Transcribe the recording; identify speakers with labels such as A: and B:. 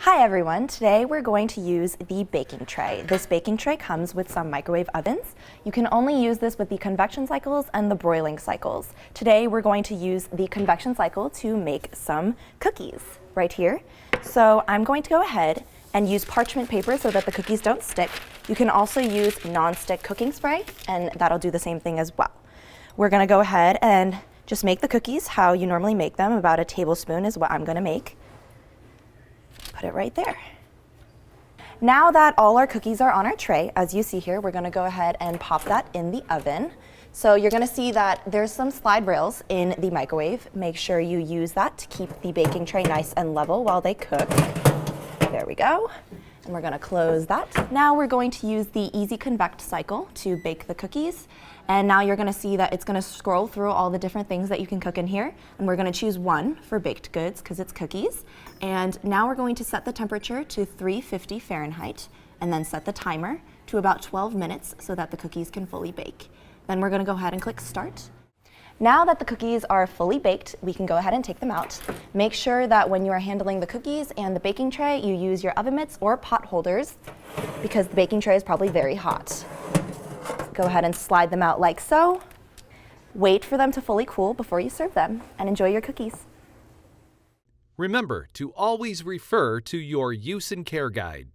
A: Hi everyone, today we're going to use the baking tray. This baking tray comes with some microwave ovens. You can only use this with the convection cycles and the broiling cycles. Today we're going to use the convection cycle to make some cookies right here. So I'm going to go ahead and use parchment paper so that the cookies don't stick. You can also use non-stick cooking spray and that'll do the same thing as well. We're going to go ahead and just make the cookies how you normally make them. About a tablespoon is what I'm going to make. Put it right there. Now that all our cookies are on our tray, as you see here, we're going to go ahead and pop that in the oven. So you're going to see that there's some slide rails in the microwave. Make sure you use that to keep the baking tray nice and level while they cook. There we go. And we're going to close that. Now we're going to use the easy convect cycle to bake the cookies. And now you're going to see that it's going to scroll through all the different things that you can cook in here. And we're going to choose one for baked goods because it's cookies. And now we're going to set the temperature to 350 Fahrenheit and then set the timer to about 12 minutes so that the cookies can fully bake. Then we're going to go ahead and click start. Now that the cookies are fully baked, we can go ahead and take them out. Make sure that when you are handling the cookies and the baking tray, you use your oven mitts or pot holders because the baking tray is probably very hot. Go ahead and slide them out like so. Wait for them to fully cool before you serve them and enjoy your cookies.
B: Remember to always refer to your use and care guide.